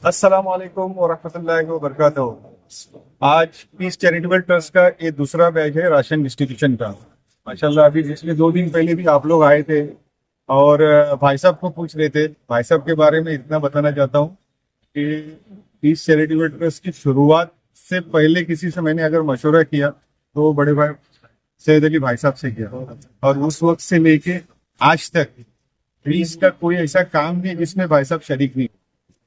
अस्सलाम वालेकुम वरहमतुल्लाहि वबरकातुहू। आज पीस चैरिटेबल ट्रस्ट का ये दूसरा बैच है राशन डिस्ट्रीब्यूशन का। माशाल्लाह अभी पिछले 2 दिन पहले भी आप लोग आए थे और भाई साहब को पूछ रहे थे। भाई साहब के बारे में इतना बताना चाहता हूँ कि पीस चैरिटेबल ट्रस्ट की शुरुआत से पहले किसी से मैंने अगर मशवरा किया तो बड़े भाई सैयद अली भाई साहब से किया, और उस वक्त से लेके आज तक पीस का कोई ऐसा काम नहीं जिसमें भाई साहब शरीक नहीं,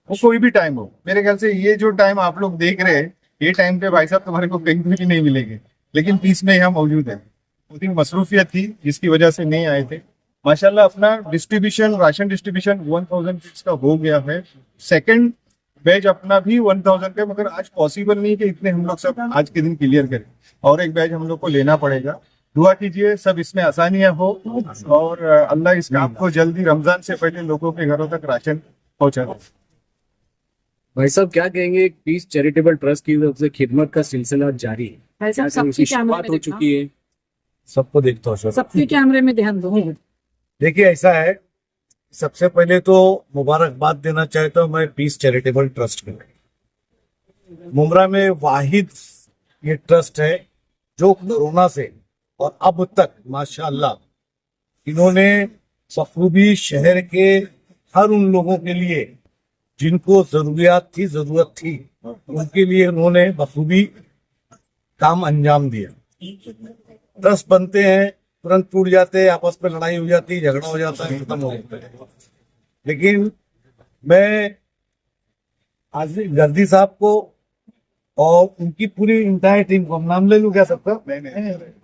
वो कोई भी टाइम हो। मेरे ख्याल से ये जो टाइम आप लोग देख रहे हैं, ये टाइम पे भाई साहब तुम्हारे को कहीं भी नहीं मिलेंगे, लेकिन पीस में यहाँ मौजूद है। उतनी मसरूफियत थी जिसकी वजह से नहीं आए थे। माशाल्लाह अपना डिस्ट्रीब्यूशन, राशन डिस्ट्रीब्यूशन 1000 किट्स का हो गया है। सेकंड बैच अपना भी 1000 का, मगर आज पॉसिबल नहीं कि इतने हम लोग सब आज के दिन क्लियर करें, और एक बैच हम लोग को लेना पड़ेगा। दुआ कीजिए सब इसमें आसानियां हो और अल्लाह इस काम को जल्दी रमजान से पहले लोगों के घरों तक राशन पहुंचा दे। भाई साहब क्या कहेंगे, पीस चैरिटेबल ट्रस्ट की तरफ से खिदमत का सिलसिला जारी है, भाई साहब क्या सबके उसकी कैमरे शुरुआत में हो देखना। चुकी है? सबको देखता हूँ सर। सबके कैमरे में ध्यान दो। देखिए ऐसा है, सबसे पहले तो मुबारकबाद देना चाहता हूँ मैं पीस चैरिटेबल ट्रस्ट को। मुमरा में वाहिद ये ट्रस्ट है जो कोरोना से और अब तक माशाअल्लाह इन्होंने बखूबी शहर के हर उन लोगों के लिए जिनको जरूरत थी उनके लिए उन्होंने बखूबी काम अंजाम दिया। ट्रस्ट बनते हैं, तुरंत टूट जाते हैं, आपस में लड़ाई हो जाती है, झगड़ा हो जाता है, खत्म हो जाता है। लेकिन मैं आज गर्दी साहब को और उनकी पूरी इंटायर टीम को, नाम ले लूं क्या सबका?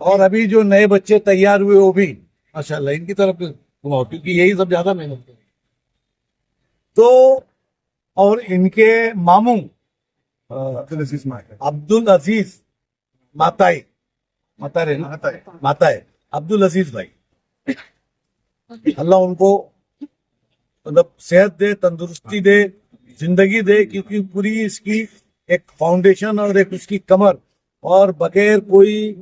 और अभी जो नए बच्चे तैयार हुए वो भी माशाल्लाह इनकी तरफ घुमाओ, क्योंकि यही सब ज्यादा मेहनत है। तो और इनके मामू अब्दुल अजीज माताई अब्दुल अजीज भाई, अल्लाह उनको मतलब सेहत दे, तंदुरुस्ती दे, जिंदगी दे, क्योंकि पूरी इसकी एक फाउंडेशन और एक उसकी कमर, और बगैर कोई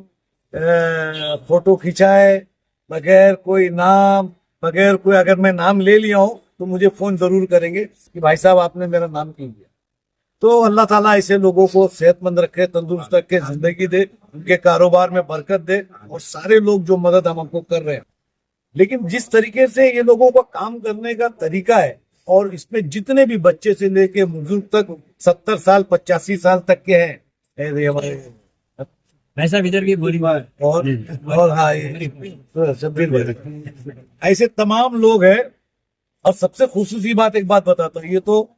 फोटो खिंचाए, बगैर कोई नाम, बगैर कोई, अगर मैं नाम ले लिया हूं तो मुझे फोन जरूर करेंगे कि भाई साहब आपने मेरा नाम क्यों लिया। तो अल्लाह ताला ऐसे लोगों को सेहतमंद रखे, तंदुरुस्त रखे, जिंदगी दे, उनके कारोबार में बरकत दे, और सारे लोग जो मदद हमको कर रहे हैं। लेकिन जिस तरीके से ये लोगों का काम करने का तरीका है, और इसमें जितने भी बच्चे से लेके बुजुर्ग तक 70 साल 85 साल तक के हैं, हमारे ऐसा इधर की बोली और हाँ शब्बीर भाई, ऐसे तमाम लोग हैं। और सबसे खुसूसी बात, एक बात बताता हूँ, ये तो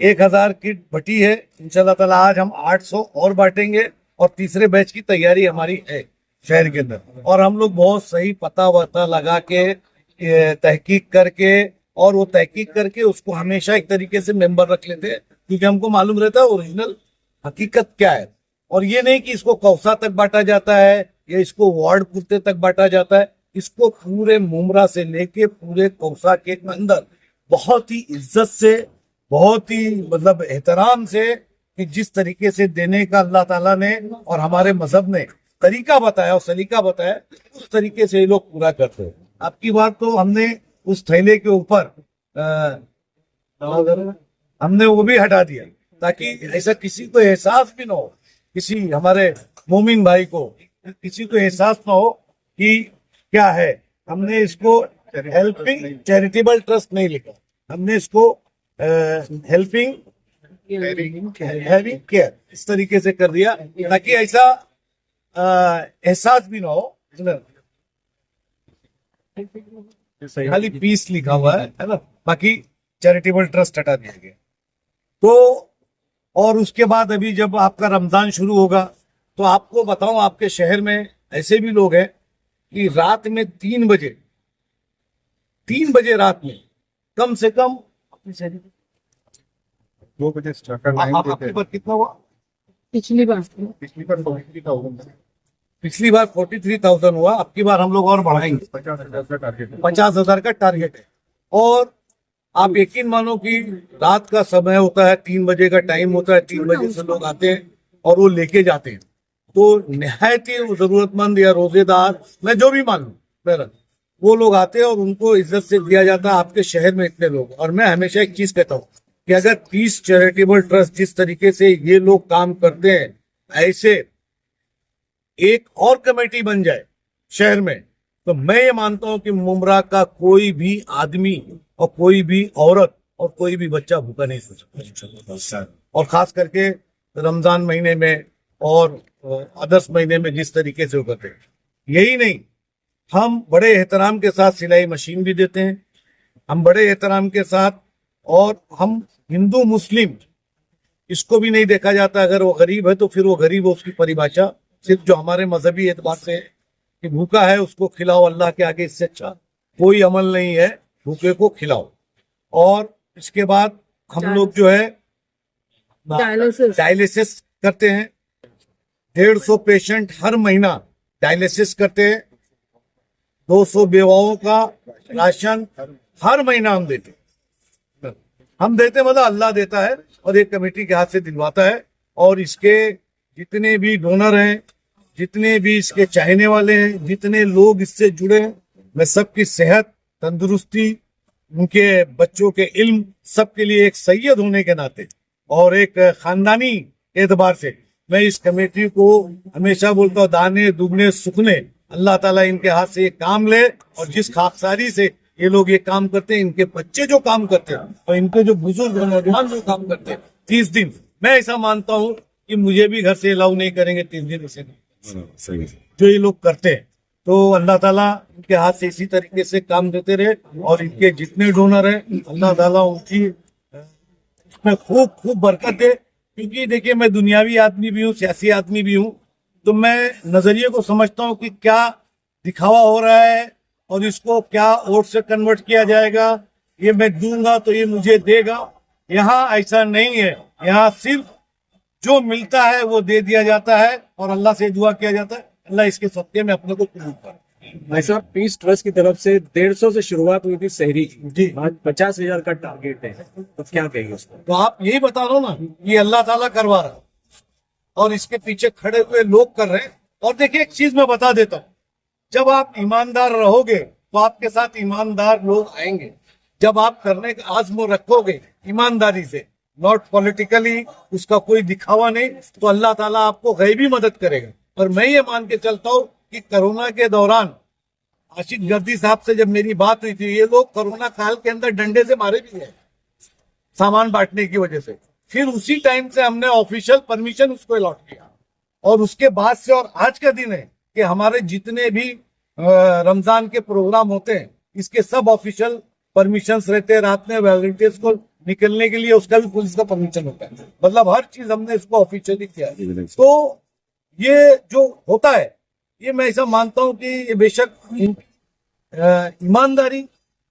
1000 किट बटी है, इंशाल्लाह ताला आज हम 800 और बांटेंगे, और तीसरे बैच की तैयारी हमारी है शहर के अंदर। और हम लोग बहुत सही पता वता लगा के तहकीक करके, और वो तहकीक करके उसको हमेशा एक तरीके से मेंबर रख लेते हैं, क्योंकि हमको मालूम रहता है ओरिजिनल हकीकत क्या है। और ये नहीं कि इसको कौसा तक बांटा जाता है या इसको वार्ड कुर्ते तक बांटा जाता है, इसको पूरे मुमरा से लेके पूरे कौसा के अंदर बहुत ही इज्जत से, बहुत ही मतलब एहतराम से, कि जिस तरीके से देने का अल्लाह ताला ने और हमारे मजहब ने तरीका बताया और सलीका बताया, उस तरीके से ये लोग पूरा करते हैं। आपकी बात तो हमने उस थैले के ऊपर हमने वो भी हटा दिया, ताकि ऐसा किसी को एहसास भी ना हो, किसी हमारे मोमिन भाई को किसी को एहसास ना हो कि क्या है। हमने इसको हेल्पिंग चैरिटेबल ट्रस्ट नहीं लिखा, हमने इसको हेल्पिंग केयर इस तरीके से कर दिया, ताकि ऐसा एहसास भी ना हो। खाली पीस लिखा हुआ है ना, बाकी चैरिटेबल ट्रस्ट हटा दिया गया। तो और उसके बाद अभी जब आपका रमजान शुरू होगा तो आपको बताऊं, आपके शहर में ऐसे भी लोग हैं कि रात में 3 बजे रात में कम से कम 2 बजे स्टार्ट करना आपके पर कितना हुआ? पिछली बार 43,000 पिछली बार 43,000 हुआ, अब की बार हम लोग और बढ़ाएंगे। 50,000 का टारगेट है। 50,000 का टारगेट है। और आप यकीन मानो कि रात का समय होता है, 3 बजे का टाइम होता है, 3 बजे से लोग आते हैं और वो लेके जाते हैं। तो निहायत ही जरूरतमंद या रोजेदार, मैं जो भी मानूं मेरा, वो लोग आते हैं और उनको इज्जत से दिया जाता है। आपके शहर में इतने लोग, और मैं हमेशा एक चीज कहता हूँ कि अगर पीस चैरिटेबल ट्रस्ट जिस तरीके से ये लोग काम करते हैं, ऐसे एक और कमेटी बन जाए शहर में, तो मैं ये मानता हूं कि मुमरा का कोई भी आदमी और कोई भी औरत और कोई भी बच्चा भूखा नहीं सो सकता। और खास करके रमजान महीने में और अदर्स महीने में जिस तरीके से वो करते हैं। यही नहीं, हम बड़े एहतराम के साथ सिलाई मशीन भी देते हैं, हम बड़े एहतराम के साथ, और हम हिंदू मुस्लिम इसको भी नहीं देखा जाता। अगर वो गरीब है तो फिर वो गरीब है, उसकी परिभाषा सिर्फ जो हमारे मजहबी एतबार से है कि भूखा है उसको खिलाओ, अल्लाह के आगे इससे अच्छा कोई अमल नहीं है, भूखे को खिलाओ। और इसके बाद हम लोग जो है डायलिसिस करते हैं। 150 पेशेंट हर महीना डायलिसिस करते हैं। 200 बेवाओं का राशन हर महीना हम देते मतलब अल्लाह देता है और एक कमेटी के हाथ से दिलवाता है। और इसके जितने भी डोनर हैं, जितने भी इसके चाहने वाले हैं, जितने लोग इससे जुड़े हैं, मैं सबकी सेहत, तंदुरुस्ती, उनके बच्चों के इल्म, सबके लिए एक सैयद होने के नाते और एक खानदानी एतबार से मैं इस कमेटी को हमेशा बोलता हूँ, दाने दुगने सुखने अल्लाह ताला इनके हाथ से ये काम ले। और जिस खाकसारी से ये लोग ये काम करते हैं, इनके बच्चे जो काम करते हैं और इनके जो बुजुर्ग नौजवान जो काम करते हैं 30 दिन, मैं ऐसा मानता हूँ कि मुझे भी घर से अलाउ नहीं करेंगे 30 दिन इसे जो ये लोग करते हैं। तो अल्लाह ताला इनके हाथ से इसी तरीके से काम देते रहे। और इनके जितने डोनर हैं, अल्लाह ताला उनकी उसमें खूब खूब बरकत दे। क्योंकि देखिए, मैं दुनियावी आदमी भी हूँ, सियासी आदमी भी हूँ, तो मैं नजरिए को समझता हूँ कि क्या दिखावा हो रहा है और इसको क्या वोट से कन्वर्ट किया जाएगा, ये मैं दूंगा तो ये मुझे देगा। यहाँ ऐसा नहीं है, यहाँ सिर्फ जो मिलता है वो दे दिया जाता है और अल्लाह से दुआ किया जाता है, अल्लाह इसके सत्य में अपने को कबूल करे। भाई साहब, पीस ट्रस्ट की तरफ से 150 से शुरुआत हुई थी शहरी की, जी। आज 50,000 का टारगेट है, तो क्या कहेंगे उसको? तो आप यही बता रहे हो ना, ये अल्लाह ताला करवा रहा है और इसके पीछे खड़े हुए लोग कर रहे हैं। और देखिए, एक चीज मैं बता देता हूँ, जब आप ईमानदार रहोगे तो आपके साथ ईमानदार लोग आएंगे। जब आप करने का आज़्म रखोगे ईमानदारी से, नॉट पॉलिटिकली, उसका कोई दिखावा नहीं, तो अल्लाह ताला आपको गैबी मदद करेगा। और मैं ये मान के चलता हूँ कि कोरोना के दौरान आशिक गर्दी साहब से जब मेरी बात हुई थी, ये लोग कोरोना काल के अंदर डंडे से मारे भी गए सामान बांटने की वजह से। फिर उसी टाइम से हमने ऑफिशियल परमिशन उसको अलॉट किया। और उसके बाद से और आज का दिन है कि हमारे जितने भी रमजान के प्रोग्राम होते हैं, इसके सब ऑफिशियल परमिशंस रहते हैं। रात में वॉलंटियर्स को निकलने के लिए उसका भी पुलिस का परमिशन होता है। मतलब हर चीज हमने इसको ऑफिशियली किया है। तो ये जो होता है, ये मैं ऐसा मानता हूं कि ये बेशक ईमानदारी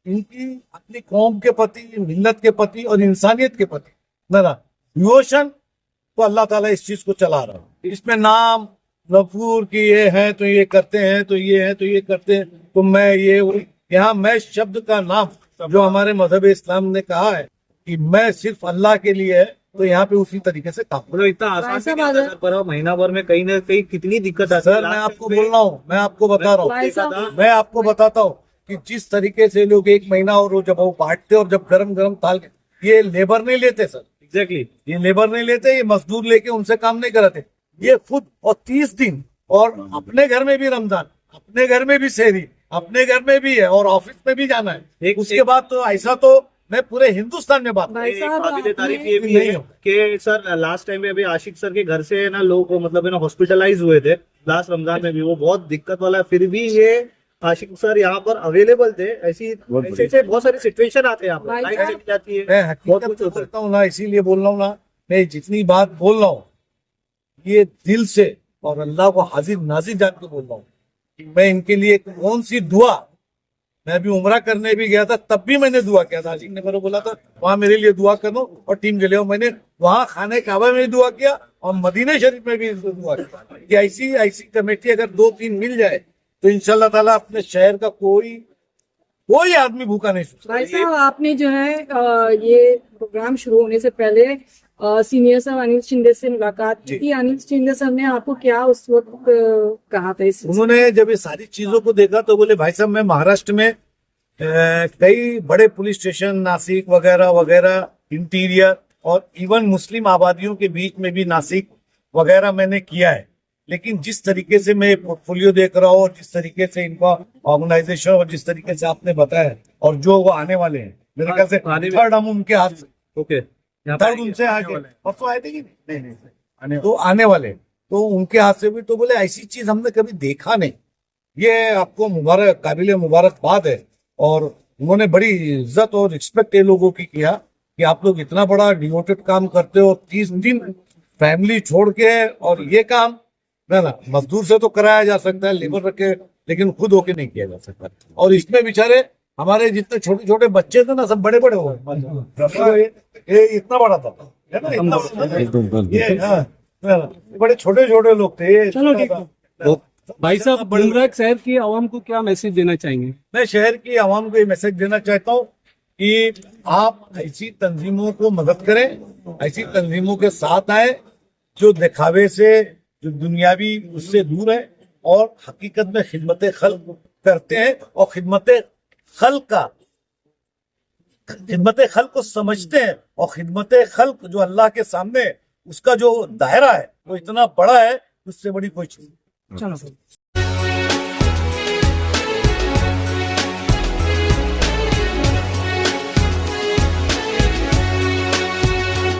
इनकी अपनी कौम के प्रति, मिल्लत के प्रति और इंसानियत के प्रति ना डिवोशन, तो अल्लाह ताला इस चीज को चला रहा है। इसमें नाम लफूर की ये है तो ये करते हैं, तो ये है तो ये करते हैं, तो मैं ये यहाँ मैं शब्द का नाम जो हमारे मजहब इस्लाम ने कहा है कि मैं सिर्फ अल्लाह के लिए है, तो यहाँ पे उसी तरीके से काम। मतलब इतना आसान भी नहीं होता सर, पर महीना भर में कहीं ना कहीं कितनी दिक्कत आती है। सर मैं आपको बोल रहा हूँ, मैं आपको बता रहा हूँ, मैं आपको बताता हूँ कि जिस तरीके से लोग 1 महीना और जब वो बांटते और जब गरम गरम थाल के, ये लेबर नहीं लेते सर, एग्जैक्टली, ये लेबर नहीं लेते, ये मजदूर लेके उनसे काम नहीं कराते, ये खुद। और 30 दिन, और अपने घर में भी रमजान, अपने घर में भी सहरी, अपने घर में भी है और ऑफिस में भी जाना है। उसके बाद तो ऐसा तो मैं पूरे हिंदुस्तान में बात काबिले तारीफ ये भी है कि सर लास्ट टाइम में अभी आशिक सर के घर से ना लोग मतलब है ना हॉस्पिटलाइज हुए थे लास्ट रमजान में भी, वो बहुत दिक्कत वाला है। फिर भी ये आशिक सर यहाँ पर अवेलेबल थे, ऐसी बहुत ऐसे ऐसे बहुत सारी सिचुएशन आते हैं यहाँ पर, भाई लाइट साहब, चली जाती है, मैं बहुत हकीकत कुछ होता है। बोलता हूँ ना, इसीलिए बोल रहा हूँ ना, मैं जितनी बात बोल रहा हूँ ये दिल से और अल्लाह को हाजिर नाजिर जान के बोल रहा हूँ कि मैं इनके लिए कौन सी दुआ, मैं अभी उम्रा करने भी गया था तब भी मैंने दुआ किया था। आशिक ने मेरे को बोला था वहां मेरे लिए दुआ कर दो और टीम के लिए, और मैंने वहां खाने काबा में भी दुआ किया और मदीना शरीफ में भी दुआ किया कि ऐसी ऐसी कमेटी अगर 2-3 मिल जाए तो इंशाल्लाह ताला अपने शहर का कोई आदमी भूखा नहीं सोचता। भाई साहब, आपने जो है ये प्रोग्राम शुरू होने से पहले सीनियर साहब अनिल शिंदे से मुलाकात की थी। अनिल शिंदे साहब ने आपको क्या उस वक्त कहा था इस उन्होंने जब ये सारी चीजों को देखा तो बोले भाई साहब मैं महाराष्ट्र में कई बड़े पुलिस स्टेशन नासिक वगैरह वगैरह इंटीरियर और इवन मुस्लिम आबादियों के बीच में भी नासिक वगैरह मैंने किया है, लेकिन जिस तरीके से मैं पोर्टफोलियो देख रहा हूँ और जिस तरीके से इनका ऑर्गेनाइजेशन और जिस तरीके से आपने बताया और जो वो आने वाले हैं मेरे ख्याल से आने में- थर्ड हम उनके हाथ से, ओके, यहाँ पर थर्ड उनसे आगे परसों आए थे कि नहीं? नहीं आने तो आने वाले तो उनके हाथ से भी, तो बोले ऐसी चीज हमने कभी देखा नहीं, ये आपको मुबारक काबिल मुबारकबाद है। और उन्होंने बड़ी इज्जत और रिस्पेक्ट ये लोगों की किया कि आप लोग इतना बड़ा डिवोटेड काम करते हो, 30 दिन फैमिली छोड़ के, और ये काम ना मजदूर से तो कराया जा सकता है, लेबर रख के, लेकिन खुद होके नहीं किया जा सकता। और इसमें बेचारे हमारे जितने छोटे छोटे बच्चे थे ना सब बड़े बड़े हो गए, ये इतना बड़ा था, है ना, इतना बड़ा था। ये हाँ, बड़े छोटे छोटे लोग थे ये। चलो ठीक है। भाई साहब, मुमराक शहर की आवाम को क्या मैसेज देना चाहेंगे? मैं शहर की आवाम को ये मैसेज देना चाहता हूँ कि आप ऐसी तंजीमों को मदद करें, ऐसी तंजीमों के साथ आए जो दिखावे से, जो दुनियावी उससे दूर है और हकीकत में खिदमत खल्क करते हैं और खिदमत खल्क को समझते हैं। और खिदमत खल्क जो अल्लाह के सामने उसका जो दायरा है वो इतना बड़ा है, उससे बड़ी कोई चीज नहीं। चलो